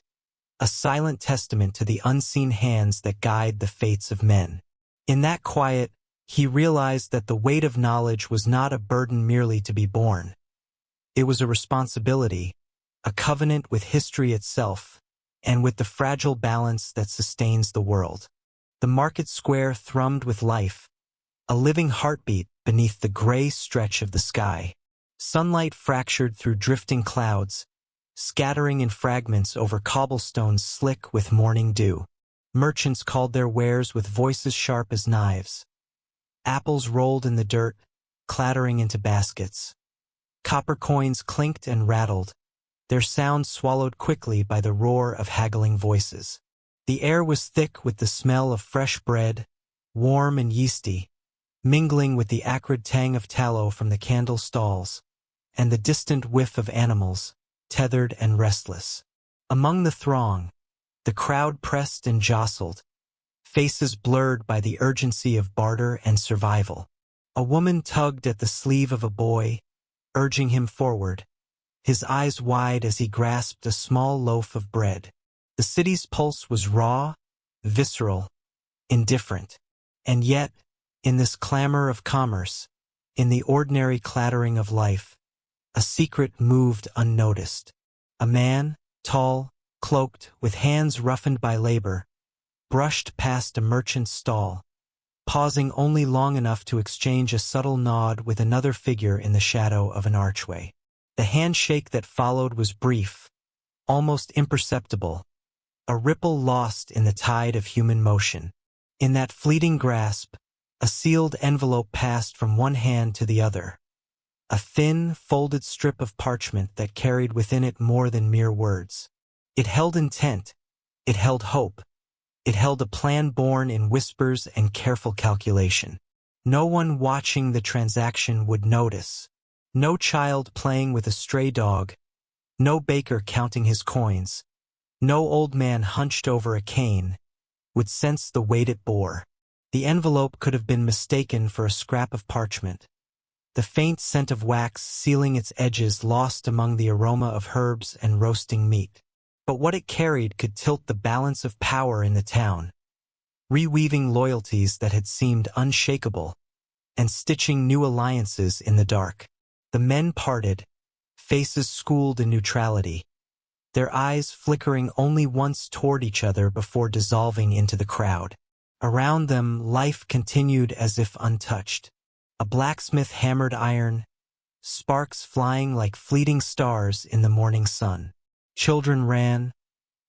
a silent testament to the unseen hands that guide the fates of men. In that quiet, he realized that the weight of knowledge was not a burden merely to be borne. It was a responsibility, a covenant with history itself, and with the fragile balance that sustains the world. The market square thrummed with life, a living heartbeat beneath the gray stretch of the sky. Sunlight fractured through drifting clouds, scattering in fragments over cobblestones slick with morning dew. Merchants called their wares with voices sharp as knives. Apples rolled in the dirt, clattering into baskets. Copper coins clinked and rattled, their sound swallowed quickly by the roar of haggling voices. The air was thick with the smell of fresh bread, warm and yeasty, mingling with the acrid tang of tallow from the candle stalls, and the distant whiff of animals, tethered and restless. Among the throng, the crowd pressed and jostled, faces blurred by the urgency of barter and survival. A woman tugged at the sleeve of a boy, urging him forward, his eyes wide as he grasped a small loaf of bread. The city's pulse was raw, visceral, indifferent. And yet, in this clamor of commerce, in the ordinary clattering of life, a secret moved unnoticed. A man, tall, cloaked, with hands roughened by labor, brushed past a merchant's stall, pausing only long enough to exchange a subtle nod with another figure in the shadow of an archway. The handshake that followed was brief, almost imperceptible, a ripple lost in the tide of human motion. In that fleeting grasp, a sealed envelope passed from one hand to the other, a thin, folded strip of parchment that carried within it more than mere words. It held intent, it held hope, it held a plan born in whispers and careful calculation. No one watching the transaction would notice. No child playing with a stray dog, no baker counting his coins, no old man hunched over a cane, would sense the weight it bore. The envelope could have been mistaken for a scrap of parchment, the faint scent of wax sealing its edges lost among the aroma of herbs and roasting meat. But what it carried could tilt the balance of power in the town, reweaving loyalties that had seemed unshakable, and stitching new alliances in the dark. The men parted, faces schooled in neutrality, their eyes flickering only once toward each other before dissolving into the crowd. Around them, life continued as if untouched. A blacksmith hammered iron, sparks flying like fleeting stars in the morning sun. Children ran,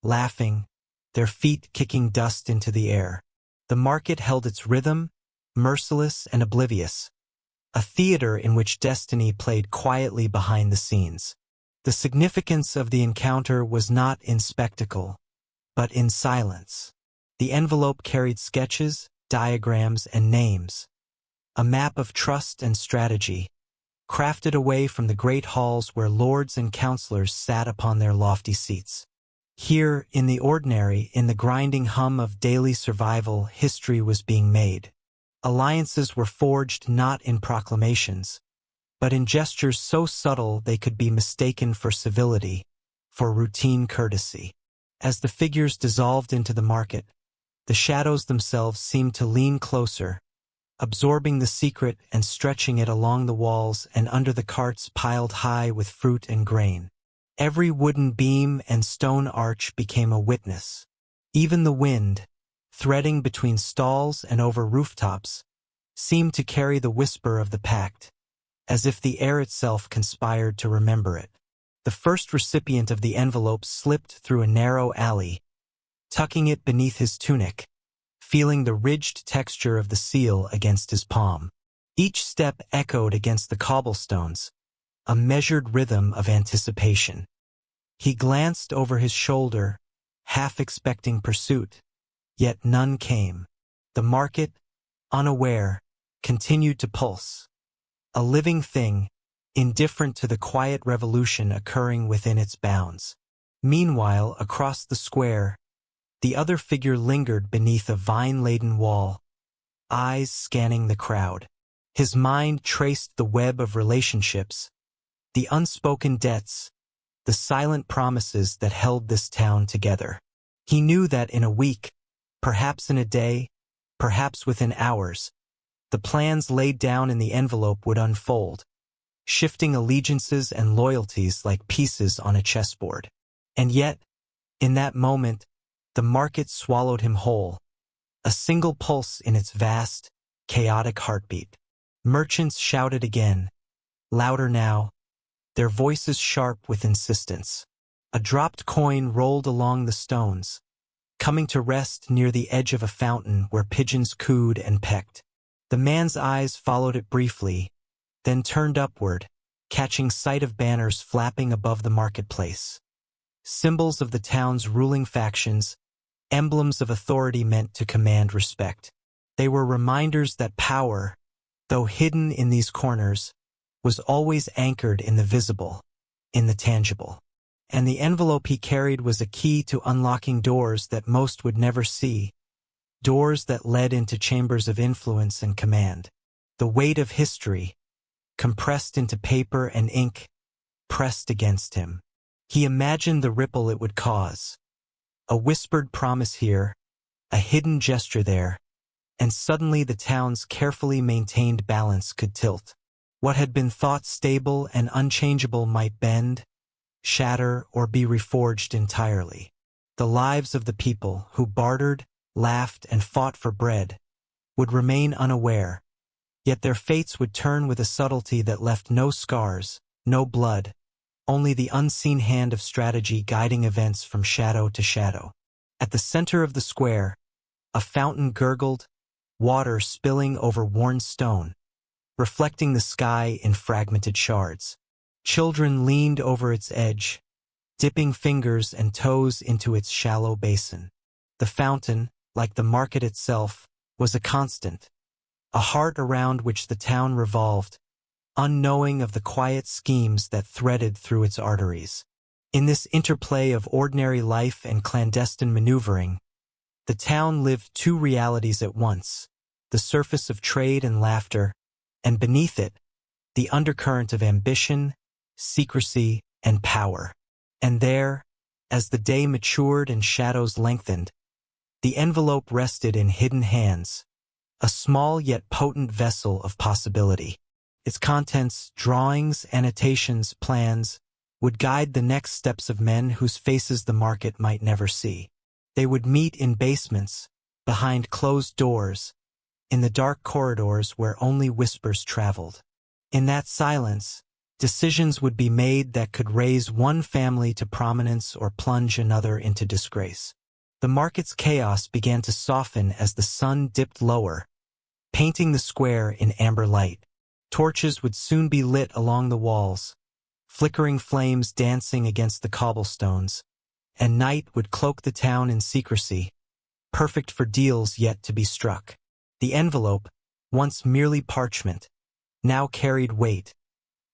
laughing, their feet kicking dust into the air. The market held its rhythm, merciless and oblivious, a theater in which destiny played quietly behind the scenes. The significance of the encounter was not in spectacle, but in silence. The envelope carried sketches, diagrams, and names, a map of trust and strategy, crafted away from the great halls where lords and counselors sat upon their lofty seats. Here, in the ordinary, in the grinding hum of daily survival, history was being made. Alliances were forged not in proclamations, but in gestures so subtle they could be mistaken for civility, for routine courtesy. As the figures dissolved into the market, the shadows themselves seemed to lean closer, absorbing the secret and stretching it along the walls and under the carts piled high with fruit and grain. Every wooden beam and stone arch became a witness. Even the wind, threading between stalls and over rooftops, seemed to carry the whisper of the pact, as if the air itself conspired to remember it. The first recipient of the envelope slipped through a narrow alley, tucking it beneath his tunic, feeling the ridged texture of the seal against his palm. Each step echoed against the cobblestones, a measured rhythm of anticipation. He glanced over his shoulder, half expecting pursuit, yet none came. The market, unaware, continued to pulse, a living thing, indifferent to the quiet revolution occurring within its bounds. Meanwhile, across the square, the other figure lingered beneath a vine-laden wall, eyes scanning the crowd. His mind traced the web of relationships, the unspoken debts, the silent promises that held this town together. He knew that in a week, perhaps in a day, perhaps within hours, the plans laid down in the envelope would unfold, shifting allegiances and loyalties like pieces on a chessboard. And yet, in that moment, the market swallowed him whole, a single pulse in its vast, chaotic heartbeat. Merchants shouted again, louder now, their voices sharp with insistence. A dropped coin rolled along the stones, coming to rest near the edge of a fountain where pigeons cooed and pecked. The man's eyes followed it briefly, then turned upward, catching sight of banners flapping above the marketplace. Symbols of the town's ruling factions, emblems of authority meant to command respect. They were reminders that power, though hidden in these corners, was always anchored in the visible, in the tangible. And the envelope he carried was a key to unlocking doors that most would never see, doors that led into chambers of influence and command. The weight of history, compressed into paper and ink, pressed against him. He imagined the ripple it would cause. A whispered promise here, a hidden gesture there, and suddenly the town's carefully maintained balance could tilt. What had been thought stable and unchangeable might bend, shatter, or be reforged entirely. The lives of the people who bartered, laughed, and fought for bread would remain unaware, yet their fates would turn with a subtlety that left no scars, no blood, only the unseen hand of strategy guiding events from shadow to shadow. At the center of the square, a fountain gurgled, water spilling over worn stone, reflecting the sky in fragmented shards. Children leaned over its edge, dipping fingers and toes into its shallow basin. The fountain, like the market itself, was a constant, a heart around which the town revolved, unknowing of the quiet schemes that threaded through its arteries. In this interplay of ordinary life and clandestine maneuvering, the town lived two realities at once, the surface of trade and laughter, and beneath it, the undercurrent of ambition, secrecy, and power. And there, as the day matured and shadows lengthened, the envelope rested in hidden hands, a small yet potent vessel of possibility. Its contents, drawings, annotations, plans, would guide the next steps of men whose faces the market might never see. They would meet in basements, behind closed doors, in the dark corridors where only whispers traveled. In that silence, decisions would be made that could raise one family to prominence or plunge another into disgrace. The market's chaos began to soften as the sun dipped lower, painting the square in amber light. Torches would soon be lit along the walls, flickering flames dancing against the cobblestones, and night would cloak the town in secrecy, perfect for deals yet to be struck. The envelope, once merely parchment, now carried weight,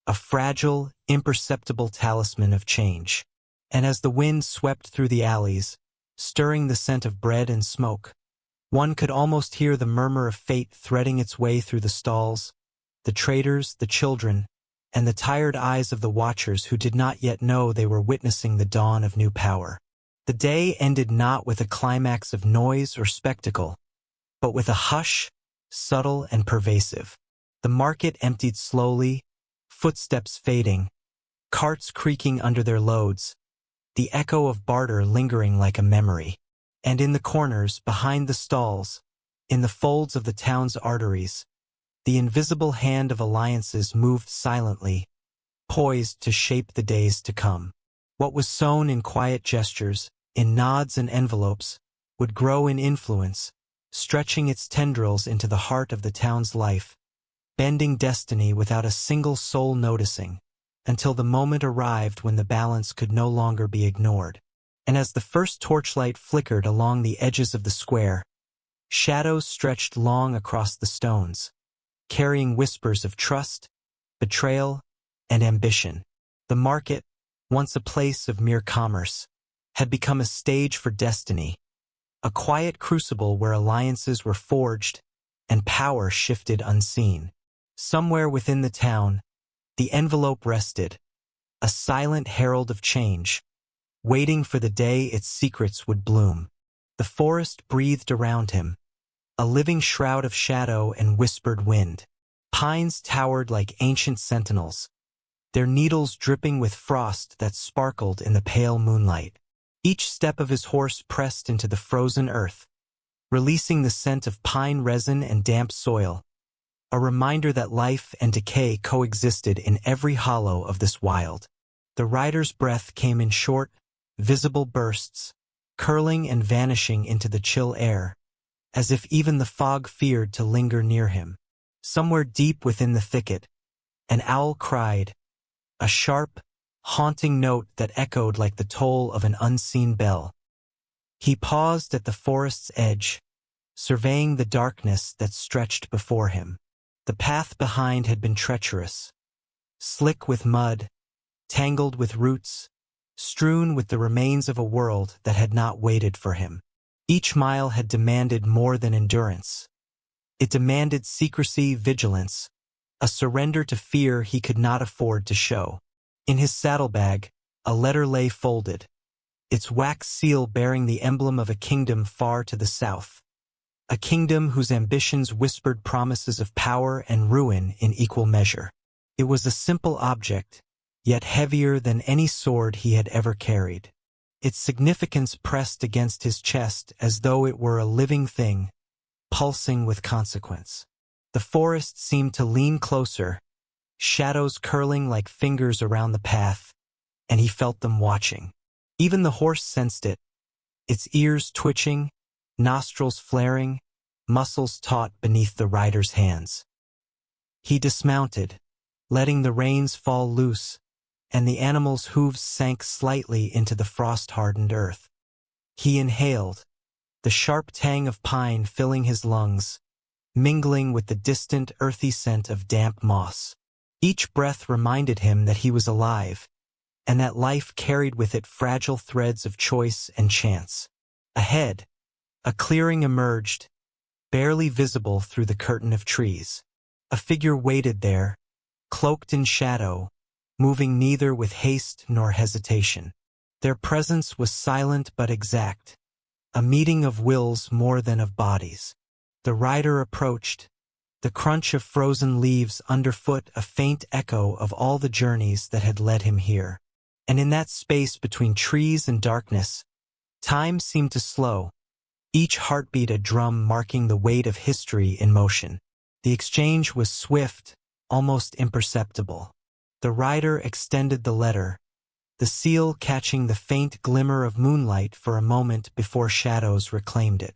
a fragile, imperceptible talisman of change. And as the wind swept through the alleys, stirring the scent of bread and smoke, one could almost hear the murmur of fate threading its way through the stalls, the traders, the children, and the tired eyes of the watchers who did not yet know they were witnessing the dawn of new power. The day ended not with a climax of noise or spectacle, but with a hush, subtle and pervasive. The market emptied slowly, footsteps fading, carts creaking under their loads, the echo of barter lingering like a memory. And in the corners, behind the stalls, in the folds of the town's arteries, the invisible hand of alliances moved silently, poised to shape the days to come. What was sown in quiet gestures, in nods and envelopes, would grow in influence, stretching its tendrils into the heart of the town's life, bending destiny without a single soul noticing, until the moment arrived when the balance could no longer be ignored. And as the first torchlight flickered along the edges of the square, shadows stretched long across the stones, carrying whispers of trust, betrayal, and ambition. The market, once a place of mere commerce, had become a stage for destiny, a quiet crucible where alliances were forged and power shifted unseen. Somewhere within the town, the envelope rested, a silent herald of change, waiting for the day its secrets would bloom. The forest breathed around him, a living shroud of shadow and whispered wind. Pines towered like ancient sentinels, their needles dripping with frost that sparkled in the pale moonlight. Each step of his horse pressed into the frozen earth, releasing the scent of pine resin and damp soil, a reminder that life and decay coexisted in every hollow of this wild. The rider's breath came in short, visible bursts, curling and vanishing into the chill air, as if even the fog feared to linger near him. Somewhere deep within the thicket, an owl cried, a sharp, haunting note that echoed like the toll of an unseen bell. He paused at the forest's edge, surveying the darkness that stretched before him. The path behind had been treacherous, slick with mud, tangled with roots, strewn with the remains of a world that had not waited for him. Each mile had demanded more than endurance. It demanded secrecy, vigilance, a surrender to fear he could not afford to show. In his saddlebag, a letter lay folded, its wax seal bearing the emblem of a kingdom far to the south, a kingdom whose ambitions whispered promises of power and ruin in equal measure. It was a simple object, yet heavier than any sword he had ever carried. Its significance pressed against his chest as though it were a living thing, pulsing with consequence. The forest seemed to lean closer, shadows curling like fingers around the path, and he felt them watching. Even the horse sensed it, its ears twitching, nostrils flaring, muscles taut beneath the rider's hands. He dismounted, letting the reins fall loose, and the animal's hooves sank slightly into the frost-hardened earth. He inhaled, the sharp tang of pine filling his lungs, mingling with the distant earthy scent of damp moss. Each breath reminded him that he was alive, and that life carried with it fragile threads of choice and chance. Ahead, a clearing emerged, barely visible through the curtain of trees. A figure waited there, cloaked in shadow, moving neither with haste nor hesitation. Their presence was silent but exact, a meeting of wills more than of bodies. The rider approached, the crunch of frozen leaves underfoot a faint echo of all the journeys that had led him here. And in that space between trees and darkness, time seemed to slow, each heartbeat a drum marking the weight of history in motion. The exchange was swift, almost imperceptible. The rider extended the letter, the seal catching the faint glimmer of moonlight for a moment before shadows reclaimed it.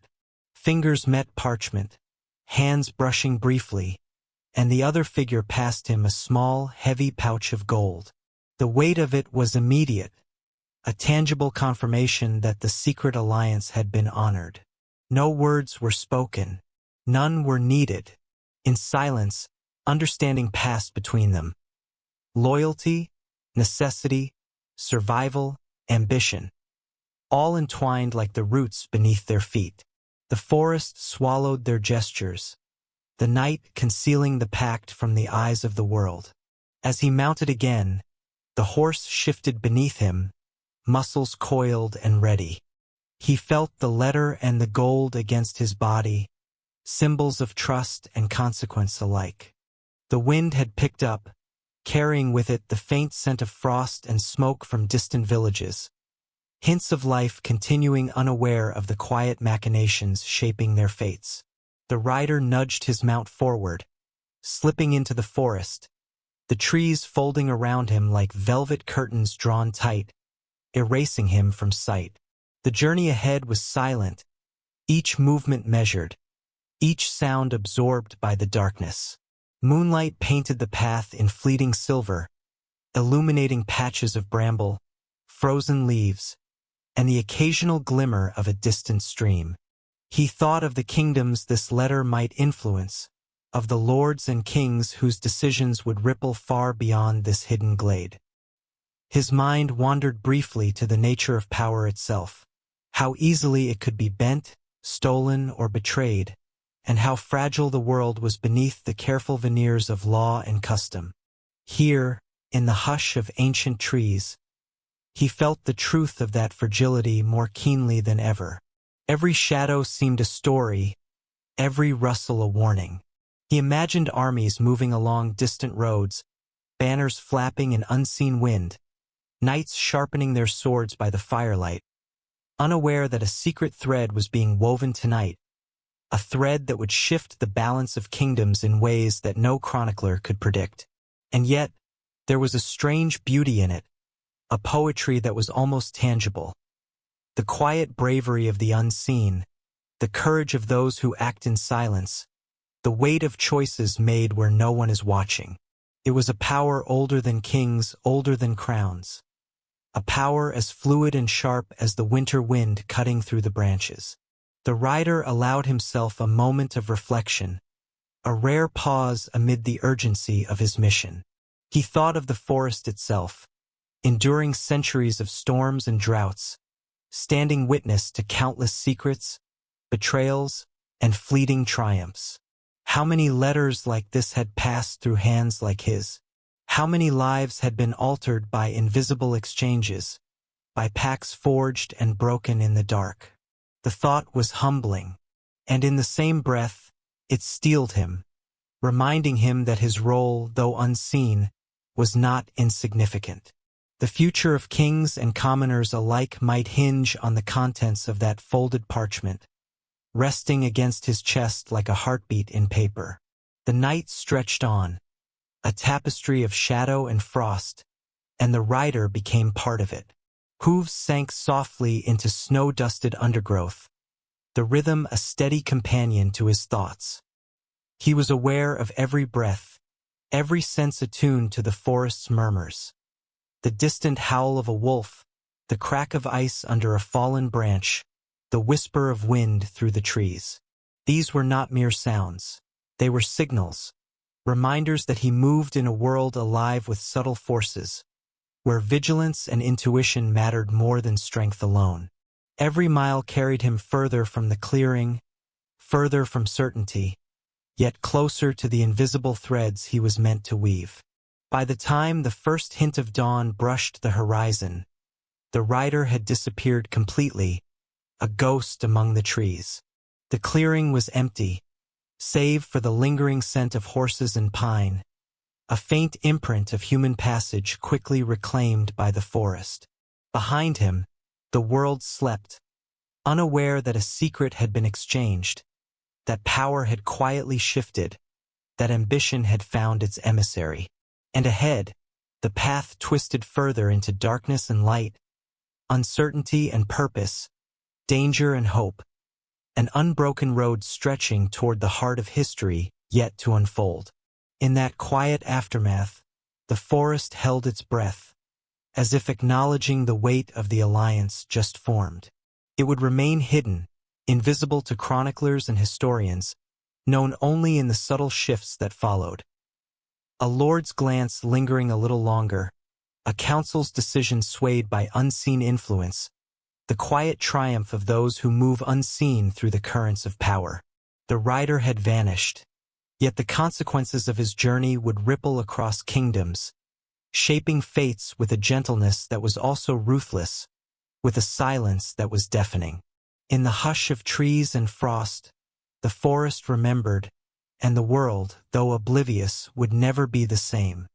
Fingers met parchment, hands brushing briefly, and the other figure passed him a small, heavy pouch of gold. The weight of it was immediate, a tangible confirmation that the secret alliance had been honored. No words were spoken. None were needed. In silence, understanding passed between them. Loyalty, necessity, survival, ambition, all entwined like the roots beneath their feet. The forest swallowed their gestures, the night concealing the pact from the eyes of the world. As he mounted again, the horse shifted beneath him, muscles coiled and ready. He felt the letter and the gold against his body, symbols of trust and consequence alike. The wind had picked up, carrying with it the faint scent of frost and smoke from distant villages, hints of life continuing unaware of the quiet machinations shaping their fates. The rider nudged his mount forward, slipping into the forest, the trees folding around him like velvet curtains drawn tight, erasing him from sight. The journey ahead was silent, each movement measured, each sound absorbed by the darkness. Moonlight painted the path in fleeting silver, illuminating patches of bramble, frozen leaves, and the occasional glimmer of a distant stream. He thought of the kingdoms this letter might influence, of the lords and kings whose decisions would ripple far beyond this hidden glade. His mind wandered briefly to the nature of power itself, how easily it could be bent, stolen, or betrayed, and how fragile the world was beneath the careful veneers of law and custom. Here, in the hush of ancient trees, he felt the truth of that fragility more keenly than ever. Every shadow seemed a story, every rustle a warning. He imagined armies moving along distant roads, banners flapping in unseen wind, knights sharpening their swords by the firelight, unaware that a secret thread was being woven tonight, a thread that would shift the balance of kingdoms in ways that no chronicler could predict. And yet, there was a strange beauty in it, a poetry that was almost tangible. The quiet bravery of the unseen, the courage of those who act in silence, the weight of choices made where no one is watching. It was a power older than kings, older than crowns. A power as fluid and sharp as the winter wind cutting through the branches. The rider allowed himself a moment of reflection, a rare pause amid the urgency of his mission. He thought of the forest itself, enduring centuries of storms and droughts, standing witness to countless secrets, betrayals, and fleeting triumphs. How many letters like this had passed through hands like his? How many lives had been altered by invisible exchanges, by pacts forged and broken in the dark? The thought was humbling, and in the same breath, it steeled him, reminding him that his role, though unseen, was not insignificant. The future of kings and commoners alike might hinge on the contents of that folded parchment, resting against his chest like a heartbeat in paper. The night stretched on, a tapestry of shadow and frost, and the rider became part of it. Hooves sank softly into snow-dusted undergrowth, the rhythm a steady companion to his thoughts. He was aware of every breath, every sense attuned to the forest's murmurs. The distant howl of a wolf, the crack of ice under a fallen branch, the whisper of wind through the trees. These were not mere sounds. They were signals, reminders that he moved in a world alive with subtle forces, where vigilance and intuition mattered more than strength alone. Every mile carried him further from the clearing, further from certainty, yet closer to the invisible threads he was meant to weave. By the time the first hint of dawn brushed the horizon, the rider had disappeared completely, a ghost among the trees. The clearing was empty, save for the lingering scent of horses and pine, a faint imprint of human passage quickly reclaimed by the forest. Behind him, the world slept, unaware that a secret had been exchanged, that power had quietly shifted, that ambition had found its emissary. And ahead, the path twisted further into darkness and light, uncertainty and purpose, danger and hope, an unbroken road stretching toward the heart of history yet to unfold. In that quiet aftermath, the forest held its breath, as if acknowledging the weight of the alliance just formed. It would remain hidden, invisible to chroniclers and historians, known only in the subtle shifts that followed. A lord's glance lingering a little longer, a council's decision swayed by unseen influence, the quiet triumph of those who move unseen through the currents of power. The rider had vanished, yet the consequences of his journey would ripple across kingdoms, shaping fates with a gentleness that was also ruthless, with a silence that was deafening. In the hush of trees and frost, the forest remembered, and the world, though oblivious, would never be the same.